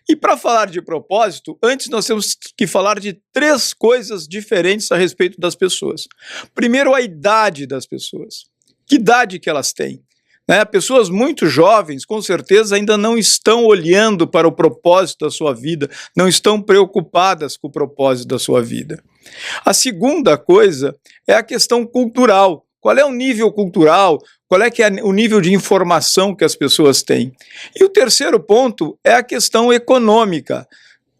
E para falar de propósito, antes nós temos que falar de 3 coisas diferentes a respeito das pessoas. Primeiro, a idade das pessoas. Que idade que elas têm? Pessoas muito jovens, com certeza, ainda não estão olhando para o propósito da sua vida, não estão preocupadas com o propósito da sua vida. A segunda coisa é a questão cultural. Qual é o nível cultural? Qual é o nível de informação que as pessoas têm? E o terceiro ponto é a questão econômica.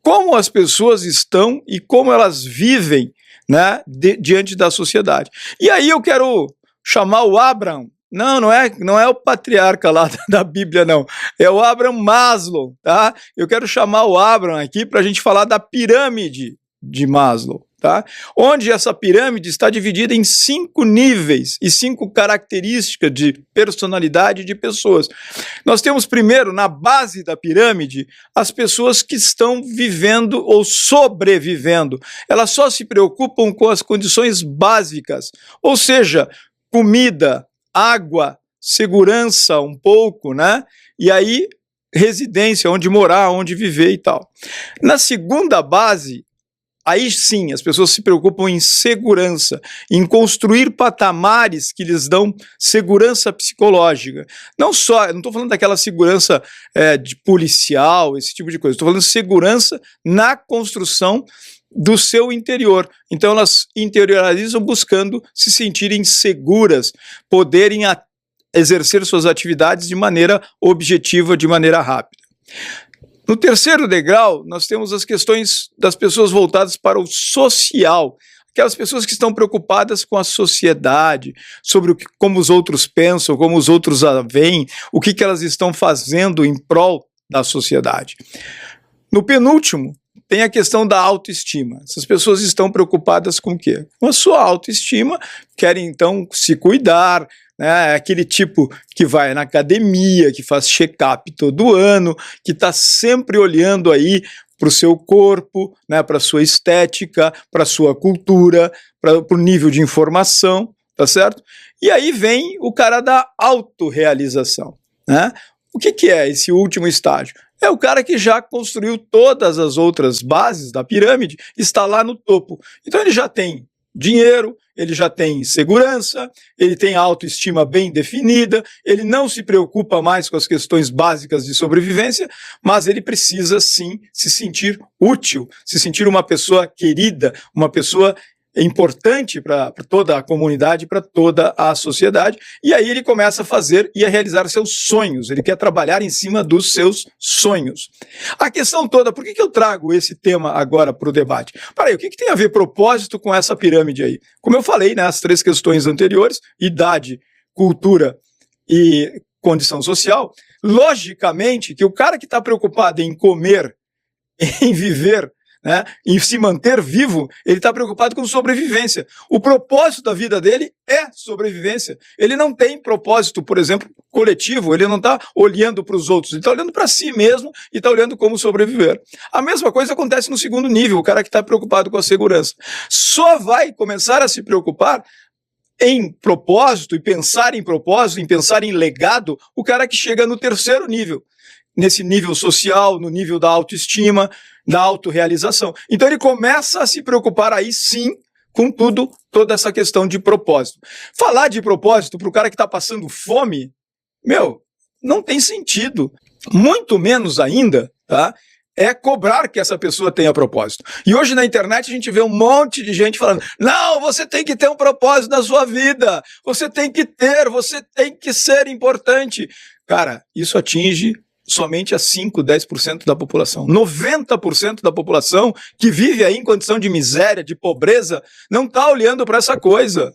Como as pessoas estão e como elas vivem, diante da sociedade. E aí eu quero chamar o Abraham. Não é o patriarca lá da Bíblia, não. É o Abraham Maslow, tá? Eu quero chamar o Abraham aqui para a gente falar da pirâmide de Maslow, tá? Onde essa pirâmide está dividida em 5 níveis e 5 características de personalidade de pessoas. Nós temos primeiro, na base da pirâmide, as pessoas que estão vivendo ou sobrevivendo. Elas só se preocupam com as condições básicas, ou seja, comida, água, segurança um pouco, E aí, residência, onde morar, onde viver e tal. Na segunda base, aí sim, as pessoas se preocupam em segurança, em construir patamares que lhes dão segurança psicológica. Não estou falando daquela segurança de policial, esse tipo de coisa, estou falando de segurança na construção do seu interior. Então elas interiorizam buscando se sentirem seguras, poderem exercer suas atividades de maneira objetiva, de maneira rápida. No terceiro degrau, nós temos as questões das pessoas voltadas para o social, aquelas pessoas que estão preocupadas com a sociedade, sobre como os outros pensam, como os outros a veem, o que elas estão fazendo em prol da sociedade. No penúltimo, tem a questão da autoestima. Essas pessoas estão preocupadas com o quê? Com a sua autoestima, querem então se cuidar, aquele tipo que vai na academia, que faz check-up todo ano, que está sempre olhando aí para o seu corpo, para a sua estética, para a sua cultura, para o nível de informação, tá certo? E aí vem o cara da autorrealização, O que é esse último estágio? É o cara que já construiu todas as outras bases da pirâmide, está lá no topo. Então ele já tem dinheiro, ele já tem segurança, ele tem autoestima bem definida, ele não se preocupa mais com as questões básicas de sobrevivência, mas ele precisa sim se sentir útil, se sentir uma pessoa querida, uma pessoa importante para toda a comunidade, para toda a sociedade, e aí ele começa a fazer e a realizar seus sonhos, ele quer trabalhar em cima dos seus sonhos. A questão toda, por que eu trago esse tema agora para o debate? Peraí, o que tem a ver propósito com essa pirâmide aí? Como eu falei, as 3 questões anteriores, idade, cultura e condição social, logicamente que o cara que está preocupado em comer, em viver, em se manter vivo, ele está preocupado com sobrevivência. O propósito da vida dele é sobrevivência. Ele não tem propósito, por exemplo, coletivo, ele não está olhando para os outros, ele está olhando para si mesmo e está olhando como sobreviver. A mesma coisa acontece no segundo nível, o cara que está preocupado com a segurança. Só vai começar a se preocupar em propósito e pensar em propósito, em pensar em legado, o cara que chega no terceiro nível, nesse nível social, no nível da autoestima, da autorrealização. Então ele começa a se preocupar aí sim com toda essa questão de propósito. Falar de propósito para o cara que está passando fome, não tem sentido. Muito menos ainda, é cobrar que essa pessoa tenha propósito. E hoje na internet a gente vê um monte de gente falando, não, você tem que ter um propósito na sua vida, você tem que ser importante. Cara, isso atinge somente a 5, 10% da população. 90% da população que vive aí em condição de miséria, de pobreza, não está olhando para essa coisa.